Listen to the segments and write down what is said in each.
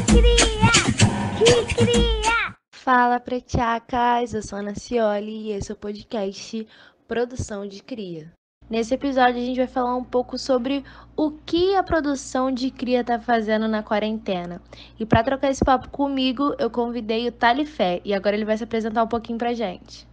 Cria! Fala, pretiacas! Eu sou a Ana Cioli e esse é o podcast Produção de Cria. Nesse episódio a gente vai falar um pouco sobre o que a produção de cria tá fazendo na quarentena. E para trocar esse papo comigo, eu convidei o Talifé e agora ele vai se apresentar um pouquinho pra gente.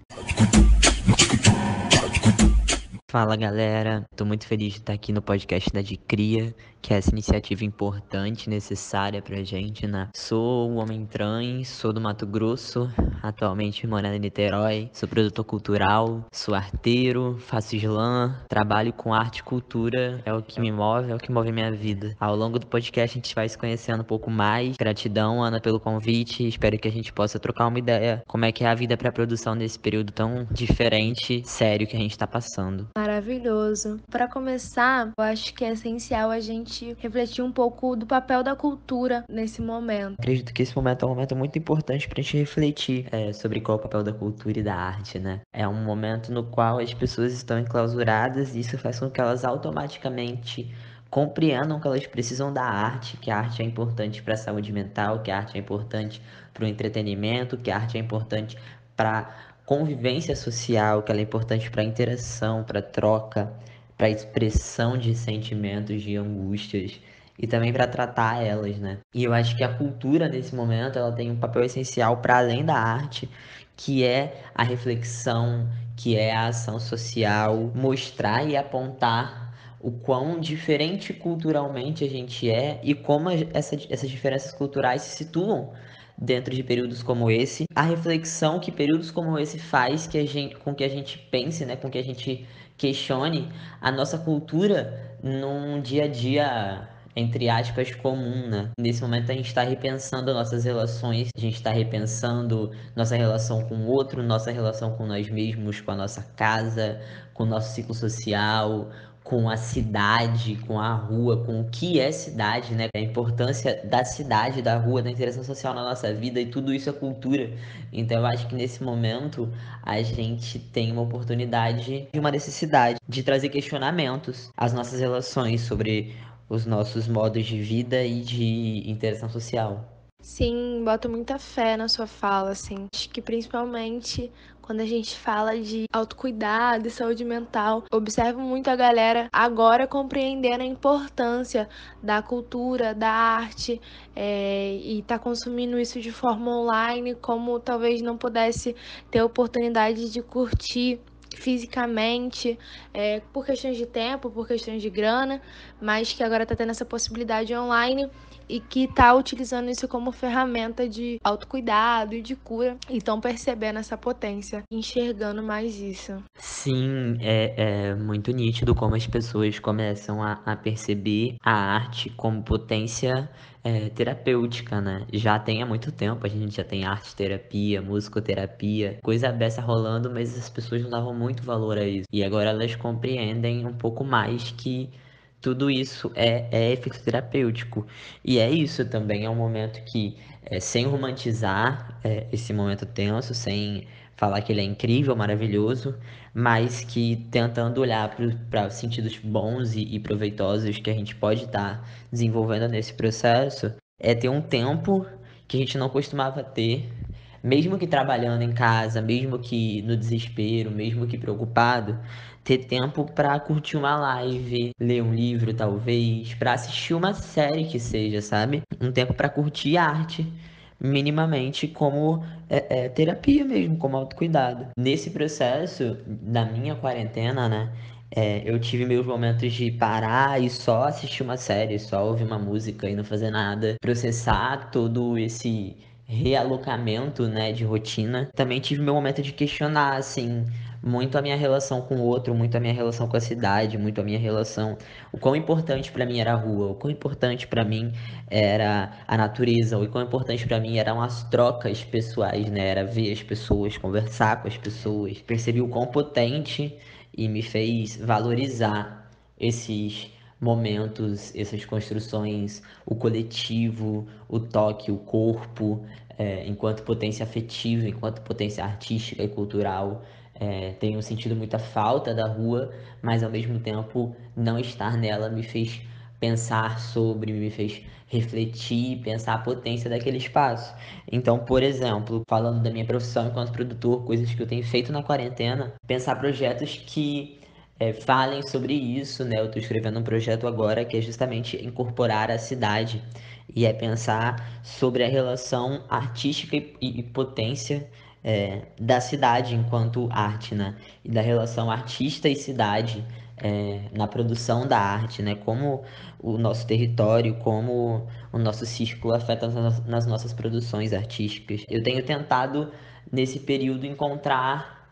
Fala galera, tô muito feliz de estar aqui no podcast da De Cria, que é essa iniciativa importante, necessária pra gente, né? Sou um homem trans, sou do Mato Grosso, atualmente morando em Niterói, sou produtor cultural, sou arteiro, faço slam, trabalho com arte e cultura, é o que me move, é o que move minha vida. Ao longo do podcast a gente vai se conhecendo um pouco mais. Gratidão, Ana, pelo convite, espero que a gente possa trocar uma ideia como é que é a vida pra produção nesse período tão diferente, sério que a gente tá passando. Maravilhoso. Para começar, eu acho que é essencial a gente refletir um pouco do papel da cultura nesse momento. Acredito que esse momento é um momento muito importante para a gente refletir sobre qual é o papel da cultura e da arte, né? É um momento no qual as pessoas estão enclausuradas e isso faz com que elas automaticamente compreendam que elas precisam da arte, que a arte é importante para a saúde mental, que a arte é importante para o entretenimento, que a arte é importante para convivência social, que ela é importante para interação, para troca, para expressão de sentimentos, de angústias e também para tratar elas, né? E eu acho que a cultura nesse momento ela tem um papel essencial para além da arte, que é a reflexão, que é a ação social, mostrar e apontar o quão diferente culturalmente a gente é e como essas diferenças culturais se situam dentro de períodos como esse. A reflexão que períodos como esse faz com que a gente pense, né, com que a gente questione a nossa cultura num dia a dia, entre aspas, comum, né? Nesse momento a gente está repensando nossas relações, a gente está repensando nossa relação com o outro, nossa relação com nós mesmos, com a nossa casa, com o nosso ciclo social, com a cidade, com a rua, com o que é cidade, né? A importância da cidade, da rua, da interação social na nossa vida e tudo isso é cultura. Então eu acho que nesse momento a gente tem uma oportunidade e uma necessidade de trazer questionamentos às nossas relações sobre os nossos modos de vida e de interação social. Sim, boto muita fé na sua fala, assim. Acho que principalmente quando a gente fala de autocuidado e saúde mental, observo muito a galera agora compreendendo a importância da cultura, da arte, e tá consumindo isso de forma online, como talvez não pudesse ter oportunidade de curtir fisicamente, por questões de tempo, por questões de grana, mas que agora tá tendo essa possibilidade online e que tá utilizando isso como ferramenta de autocuidado e de cura e estão percebendo essa potência, enxergando mais isso. Sim, é muito nítido como as pessoas começam a perceber a arte como potência terapêutica, né? Já tem há muito tempo, a gente já tem arte terapia, musicoterapia, coisa dessa rolando, mas as pessoas não davam muito valor a isso. E agora elas compreendem um pouco mais que tudo isso é efeito terapêutico. E é isso também, é um momento que, sem romantizar esse momento tenso, sem falar que ele é incrível, maravilhoso, mas que tentando olhar para os sentidos bons e proveitosos que a gente pode estar desenvolvendo nesse processo, é ter um tempo que a gente não costumava ter, mesmo que trabalhando em casa, mesmo que no desespero, mesmo que preocupado, ter tempo para curtir uma live, ler um livro talvez, para assistir uma série que seja, sabe? Um tempo para curtir arte minimamente como terapia mesmo, como autocuidado. Nesse processo, na minha quarentena, né, eu tive meus momentos de parar e só assistir uma série, só ouvir uma música e não fazer nada, processar todo esse realocamento, né, de rotina. Também tive meu momento de questionar, assim, muito a minha relação com o outro, muito a minha relação com a cidade, muito a minha relação, o quão importante para mim era a rua, o quão importante para mim era a natureza, o quão importante para mim eram as trocas pessoais, né? Era ver as pessoas, conversar com as pessoas. Percebi o quão potente e me fez valorizar esses momentos, essas construções, o coletivo, o toque, o corpo, enquanto potência afetiva, enquanto potência artística e cultural. Tenho sentido muita falta da rua, mas ao mesmo tempo não estar nela me fez pensar sobre, me fez refletir, pensar a potência daquele espaço. Então, por exemplo, falando da minha profissão enquanto produtor, coisas que eu tenho feito na quarentena, pensar projetos que falem sobre isso, né? Eu estou escrevendo um projeto agora que é justamente incorporar a cidade e é pensar sobre a relação artística e potência da cidade enquanto arte, né? E da relação artista e cidade na produção da arte, né? Como o nosso território, como o nosso círculo afeta nas nossas produções artísticas. Eu tenho tentado, nesse período, encontrar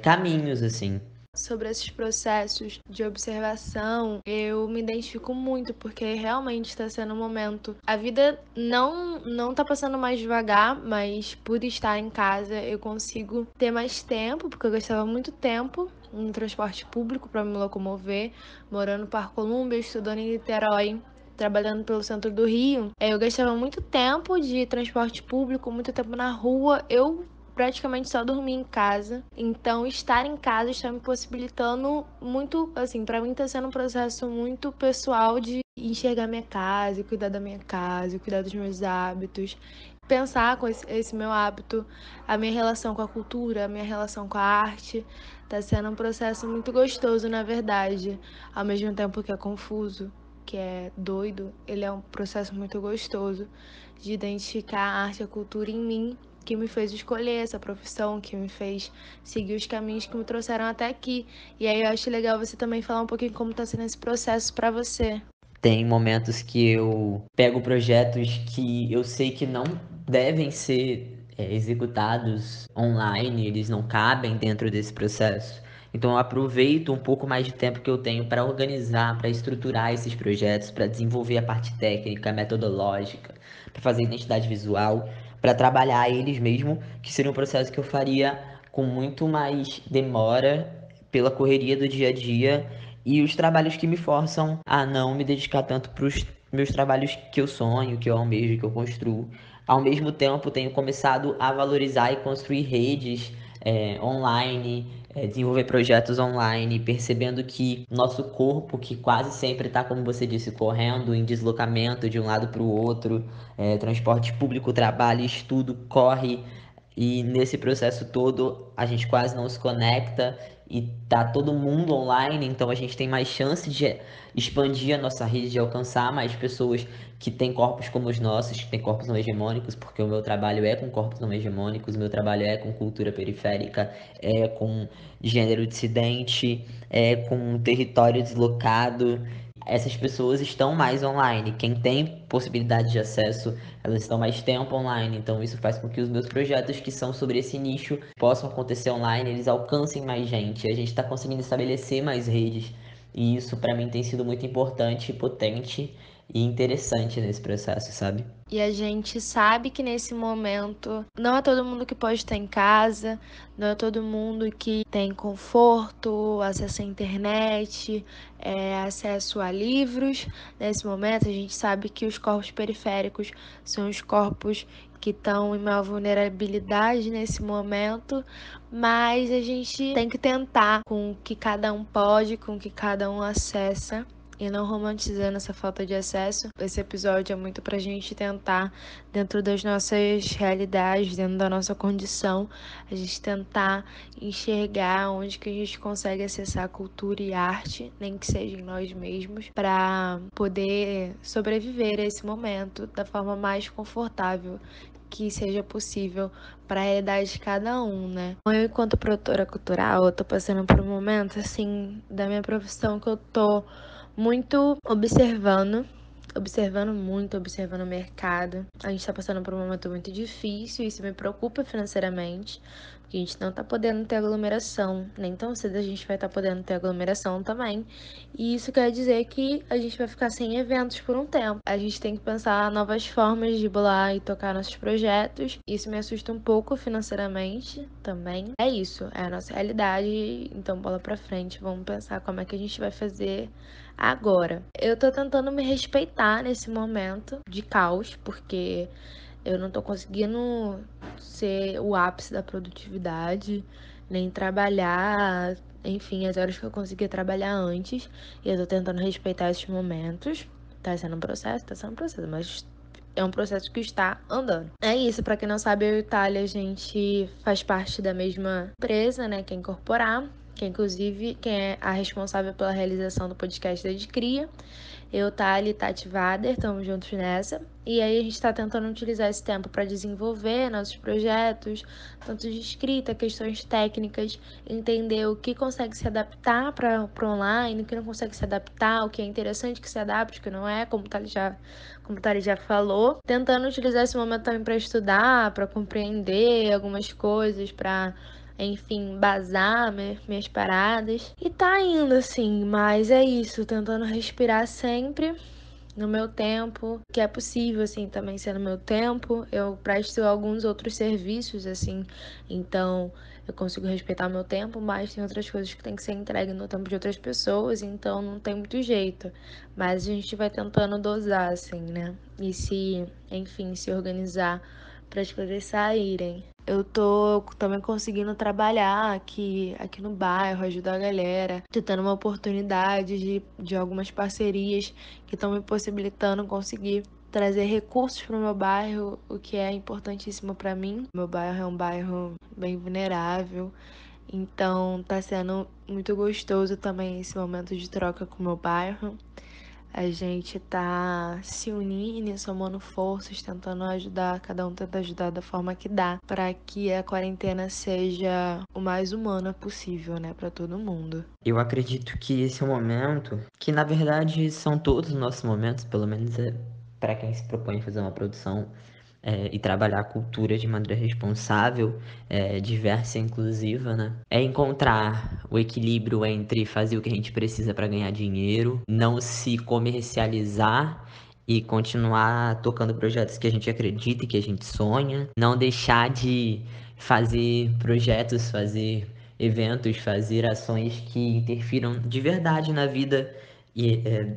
caminhos, assim. Sobre esses processos de observação, eu me identifico muito, porque realmente está sendo um momento. A vida não tá passando mais devagar, mas por estar em casa eu consigo ter mais tempo, porque eu gastava muito tempo no transporte público para me locomover, morando no Parque Colúmbia, estudando em Niterói, trabalhando pelo centro do Rio. Eu gastava muito tempo de transporte público, muito tempo na rua. Eu praticamente só dormia em casa. Então, estar em casa está me possibilitando muito, assim, para mim está sendo um processo muito pessoal de enxergar minha casa, cuidar da minha casa, cuidar dos meus hábitos, pensar com esse meu hábito, a minha relação com a cultura, a minha relação com a arte. Tá sendo um processo muito gostoso, na verdade, ao mesmo tempo que é confuso, que é doido, ele é um processo muito gostoso de identificar a arte e a cultura em mim, que me fez escolher essa profissão, que me fez seguir os caminhos que me trouxeram até aqui. E aí eu acho legal você também falar um pouquinho como tá sendo esse processo para você. Tem momentos que eu pego projetos que eu sei que não devem ser executados online, eles não cabem dentro desse processo. Então eu aproveito um pouco mais de tempo que eu tenho para organizar, para estruturar esses projetos, para desenvolver a parte técnica, metodológica, para fazer identidade visual, para trabalhar eles mesmo, que seria um processo que eu faria com muito mais demora pela correria do dia a dia e os trabalhos que me forçam a não me dedicar tanto para os meus trabalhos que eu sonho, que eu almejo, que eu construo. Ao mesmo tempo, tenho começado a valorizar e construir redes online, desenvolver projetos online, percebendo que nosso corpo, que quase sempre está, como você disse, correndo em deslocamento de um lado para o outro, transporte público, trabalho, estudo, corre, e nesse processo todo a gente quase não se conecta e tá todo mundo online, então a gente tem mais chance de expandir a nossa rede, de alcançar mais pessoas que têm corpos como os nossos, que têm corpos não hegemônicos, porque o meu trabalho é com corpos não hegemônicos, o meu trabalho é com cultura periférica, é com gênero dissidente, é com território deslocado. Essas pessoas estão mais online. Quem tem possibilidade de acesso, elas estão mais tempo online. Então isso faz com que os meus projetos que são sobre esse nicho possam acontecer online, eles alcancem mais gente. A gente está conseguindo estabelecer mais redes. E isso para mim tem sido muito importante, potente e interessante nesse processo, sabe? E a gente sabe que nesse momento não é todo mundo que pode estar em casa, não é todo mundo que tem conforto, acesso à internet, acesso a livros. Nesse momento, a gente sabe que os corpos periféricos são os corpos que estão em maior vulnerabilidade nesse momento, mas a gente tem que tentar com o que cada um pode, com o que cada um acessa e não romantizando essa falta de acesso. Esse episódio é muito pra gente tentar, dentro das nossas realidades, dentro da nossa condição, a gente tentar enxergar onde que a gente consegue acessar a cultura e arte, nem que seja em nós mesmos, para poder sobreviver a esse momento da forma mais confortável que seja possível para a realidade de cada um, né? Eu, enquanto produtora cultural, eu tô passando por um momento, assim, da minha profissão que eu tô muito observando muito, observando o mercado. A gente tá passando por um momento muito difícil, isso me preocupa financeiramente, porque a gente não tá podendo ter aglomeração, nem tão cedo a gente vai estar podendo ter aglomeração também. E isso quer dizer que a gente vai ficar sem eventos por um tempo. A gente tem que pensar novas formas de bolar e tocar nossos projetos. Isso me assusta um pouco financeiramente também. É isso, é a nossa realidade, então bola pra frente, vamos pensar como é que a gente vai fazer agora. Eu tô tentando me respeitar nesse momento de caos, porque eu não tô conseguindo ser o ápice da produtividade, nem trabalhar, enfim, as horas que eu conseguia trabalhar antes. E eu tô tentando respeitar esses momentos. Tá sendo um processo, mas é um processo que está andando. É isso, pra quem não sabe, eu e o Thalia, a gente faz parte da mesma empresa, né, que é Incorporar, que é inclusive quem é a responsável pela realização do podcast da Edcria. Eu, Thalia e Tati Vader, estamos juntos nessa. E aí a gente está tentando utilizar esse tempo para desenvolver nossos projetos, tanto de escrita, questões técnicas, entender o que consegue se adaptar para o online, o que não consegue se adaptar, o que é interessante que se adapte, o que não é, como o Thales já falou. Tentando utilizar esse momento também para estudar, para compreender algumas coisas, para enfim, embasar minhas paradas. E tá indo assim, mas é isso, tentando respirar sempre no meu tempo, que é possível, assim, também ser no meu tempo. Eu presto alguns outros serviços, assim, então eu consigo respeitar meu tempo, mas tem outras coisas que tem que ser entregue no tempo de outras pessoas, então não tem muito jeito. Mas a gente vai tentando dosar, assim, né? E enfim, se organizar para as coisas saírem. Eu tô também conseguindo trabalhar aqui no bairro, ajudar a galera, tentando uma oportunidade de algumas parcerias que estão me possibilitando conseguir trazer recursos para o meu bairro, o que é importantíssimo para mim. Meu bairro é um bairro bem vulnerável, então tá sendo muito gostoso também esse momento de troca com o meu bairro. A gente tá se unindo e somando forças, tentando ajudar, cada um tenta ajudar da forma que dá, para que a quarentena seja o mais humana possível, né, para todo mundo. Eu acredito que esse é um momento, que na verdade são todos os nossos momentos, pelo menos para quem se propõe a fazer uma produção e trabalhar a cultura de maneira responsável, diversa e inclusiva, né? É encontrar o equilíbrio entre fazer o que a gente precisa para ganhar dinheiro, não se comercializar e continuar tocando projetos que a gente acredita e que a gente sonha, não deixar de fazer projetos, fazer eventos, fazer ações que interfiram de verdade na vida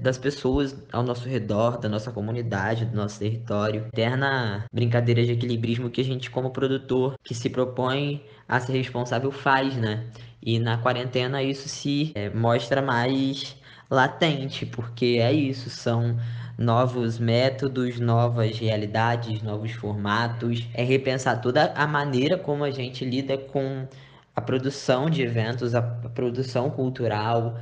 das pessoas ao nosso redor, da nossa comunidade, do nosso território. Eterna brincadeira de equilibrismo que a gente, como produtor, que se propõe a ser responsável, faz, né? E na quarentena isso se mostra mais latente, porque é isso, são novos métodos, novas realidades, novos formatos, é repensar toda a maneira como a gente lida com a produção de eventos, a produção cultural,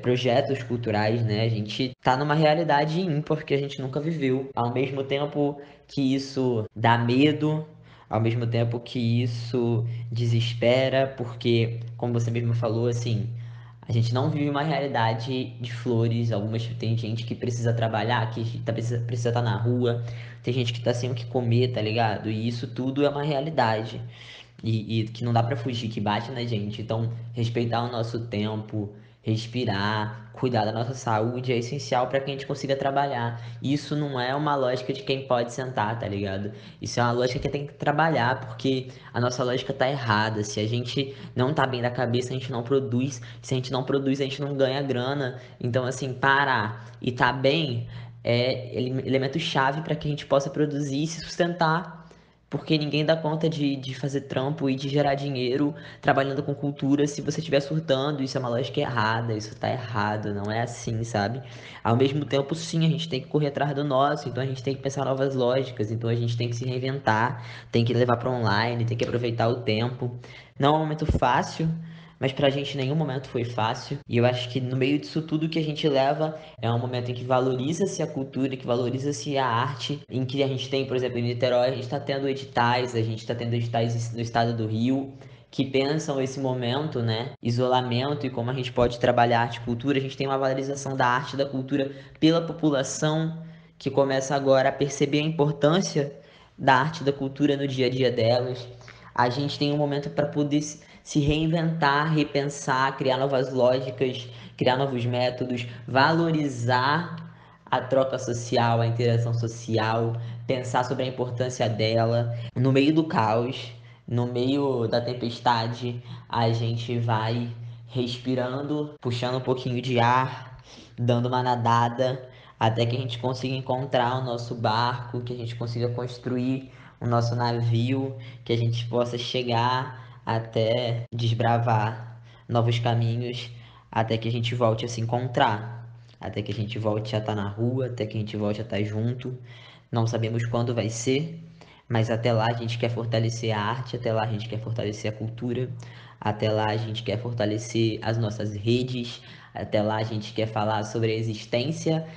projetos culturais, né? A gente tá numa realidade ímpar que a gente nunca viveu. Ao mesmo tempo que isso dá medo, ao mesmo tempo que isso desespera, porque, como você mesmo falou, assim, a gente não vive uma realidade de flores. Tem gente que precisa trabalhar, precisa estar na rua, tem gente que tá sem o que comer, tá ligado? E isso tudo é uma realidade e que não dá pra fugir, que bate na gente. Então, respeitar o nosso tempo, respirar, cuidar da nossa saúde é essencial para que a gente consiga trabalhar. Isso não é uma lógica de quem pode sentar, tá ligado? Isso é uma lógica que tem que trabalhar, porque a nossa lógica tá errada. Se a gente não tá bem da cabeça, a gente não produz. Se a gente não produz, a gente não ganha grana. Então, assim, parar e tá bem é elemento chave para que a gente possa produzir e se sustentar, porque ninguém dá conta de fazer trampo e de gerar dinheiro trabalhando com cultura se você estiver surtando. Isso é uma lógica errada, isso tá errado, não é assim, sabe? Ao mesmo tempo, sim, a gente tem que correr atrás do nosso, então a gente tem que pensar novas lógicas, então a gente tem que se reinventar, tem que levar para online, tem que aproveitar o tempo. Não é um momento fácil, mas pra gente nenhum momento foi fácil. E eu acho que no meio disso tudo que a gente leva é um momento em que valoriza-se a cultura, que valoriza-se a arte, em que a gente tem, por exemplo, em Niterói, a gente está tendo editais, a gente está tendo editais no estado do Rio, que pensam esse momento, né, isolamento e como a gente pode trabalhar arte e cultura. A gente tem uma valorização da arte e da cultura pela população, que começa agora a perceber a importância da arte e da cultura no dia a dia delas. A gente tem um momento para poder se reinventar, repensar, criar novas lógicas, criar novos métodos, valorizar a troca social, a interação social, pensar sobre a importância dela. No meio do caos, no meio da tempestade, a gente vai respirando, puxando um pouquinho de ar, dando uma nadada, até que a gente consiga encontrar o nosso barco, que a gente consiga construir o nosso navio, que a gente possa chegar até desbravar novos caminhos, até que a gente volte a se encontrar. até que a gente volte a estar na rua, até que a gente volte a estar junto. Não sabemos quando vai ser, mas até lá a gente quer fortalecer a arte, até lá a gente quer fortalecer a cultura, até lá a gente quer fortalecer as nossas redes, até lá a gente quer falar sobre a resistência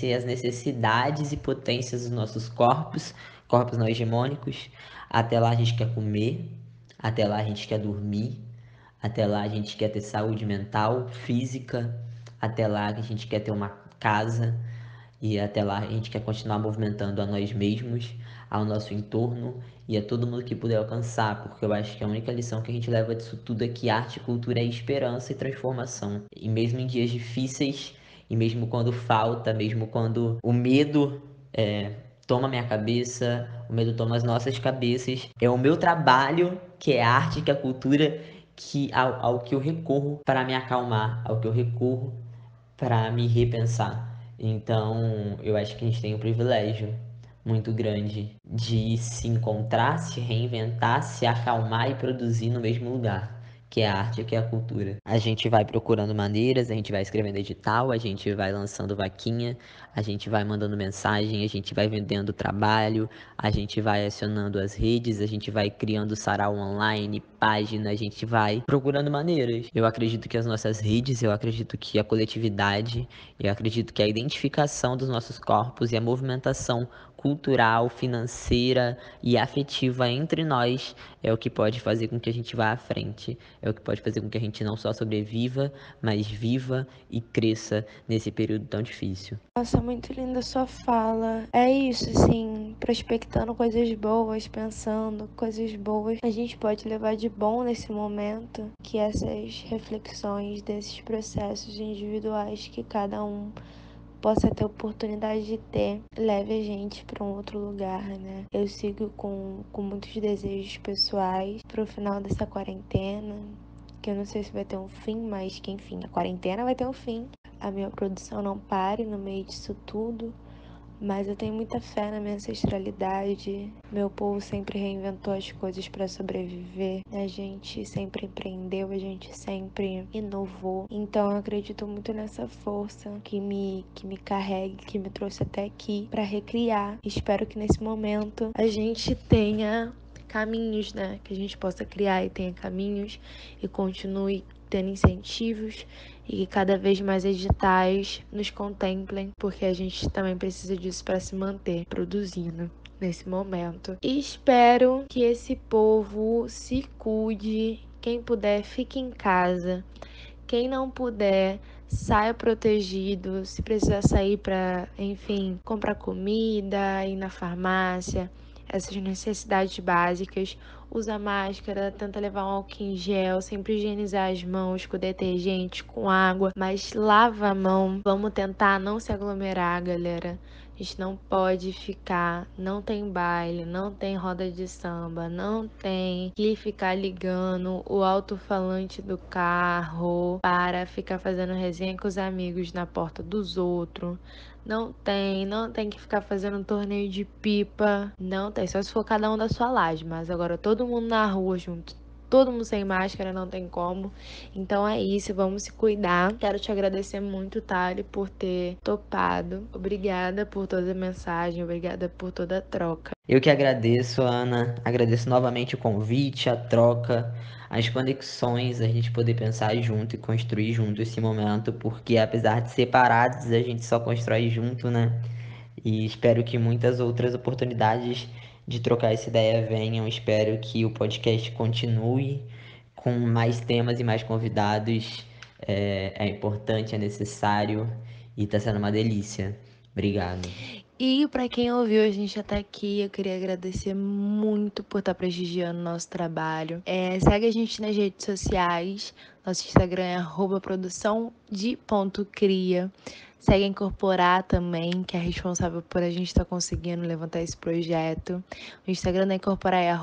e as necessidades e potências dos nossos corpos, corpos não hegemônicos. Até lá a gente quer comer, até lá a gente quer dormir, até lá a gente quer ter saúde mental, física, até lá a gente quer ter uma casa, e até lá a gente quer continuar movimentando a nós mesmos, ao nosso entorno e a todo mundo que puder alcançar, porque eu acho que a única lição que a gente leva disso tudo é que arte e cultura é esperança e transformação. E mesmo em dias difíceis, e mesmo quando falta, mesmo quando o medo toma minha cabeça, o medo toma as nossas cabeças, é o meu trabalho, que é a arte, que é a cultura, ao que eu recorro para me acalmar, ao que eu recorro para me repensar. Então, eu acho que a gente tem um privilégio muito grande de se encontrar, se reinventar, se acalmar e produzir no mesmo lugar, que é a arte, que é a cultura. A gente vai procurando maneiras, a gente vai escrevendo edital, a gente vai lançando vaquinha, a gente vai mandando mensagem, a gente vai vendendo trabalho, a gente vai acionando as redes, a gente vai criando sarau online, página, a gente vai procurando maneiras. Eu acredito que as nossas redes, eu acredito que a coletividade, eu acredito que a identificação dos nossos corpos e a movimentação cultural, financeira e afetiva entre nós é o que pode fazer com que a gente vá à frente, é o que pode fazer com que a gente não só sobreviva, mas viva e cresça nesse período tão difícil. Nossa, muito linda a sua fala. É isso, assim, prospectando coisas boas, pensando coisas boas. A gente pode levar de bom nesse momento que essas reflexões desses processos individuais que cada um possa ter oportunidade de ter, leve a gente para um outro lugar, né? Eu sigo com muitos desejos pessoais pro final dessa quarentena, que eu não sei se vai ter um fim, mas que enfim, a quarentena vai ter um fim. A minha produção não pare no meio disso tudo, mas eu tenho muita fé na minha ancestralidade. Meu povo sempre reinventou as coisas para sobreviver. A gente sempre empreendeu, a gente sempre inovou. Então eu acredito muito nessa força que me carregue, que me trouxe até aqui para recriar. Espero que nesse momento a gente tenha caminhos, né? Que a gente possa criar e tenha caminhos e continue tendo incentivos e que cada vez mais editais nos contemplem, porque a gente também precisa disso para se manter produzindo nesse momento. E espero que esse povo se cuide. Quem puder, fique em casa. Quem não puder, saia protegido. Se precisar sair para, enfim, comprar comida, ir na farmácia, essas necessidades básicas, usa máscara, tenta levar um álcool em gel, sempre higienizar as mãos com detergente, com água, mas lava a mão. Vamos tentar não se aglomerar, galera. A gente não pode ficar, não tem baile, não tem roda de samba, não tem que ficar ligando o alto-falante do carro para ficar fazendo resenha com os amigos na porta dos outros. Não tem que ficar fazendo um torneio de pipa. Não tem, só se for cada um da sua laje. Mas agora todo mundo na rua junto, todo mundo sem máscara, não tem como. Então é isso, vamos se cuidar. Quero te agradecer muito, Thali, por ter topado. Obrigada por toda a mensagem, obrigada por toda a troca. Eu que agradeço, Ana. Agradeço novamente o convite, a troca, as conexões, a gente poder pensar junto e construir junto esse momento, porque apesar de separados, a gente só constrói junto, né? E espero que muitas outras oportunidades de trocar essa ideia venham. Espero que o podcast continue com mais temas e mais convidados. É importante, é necessário e está sendo uma delícia. Obrigado. E para quem ouviu a gente até aqui, eu queria agradecer muito por estar prestigiando o nosso trabalho. Segue a gente nas redes sociais. Nosso Instagram é @produçãode.cria. Segue a Incorporar também, que é responsável por a gente estar conseguindo levantar esse projeto. O Instagram da Incorporar é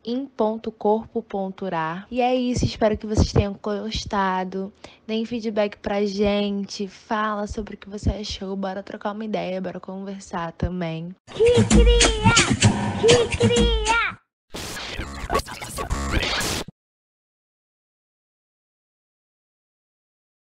@in.corpo.rar. E é isso, espero que vocês tenham gostado. Deem feedback pra gente, fala sobre o que você achou, bora trocar uma ideia, bora conversar também. Que cria! Que cria!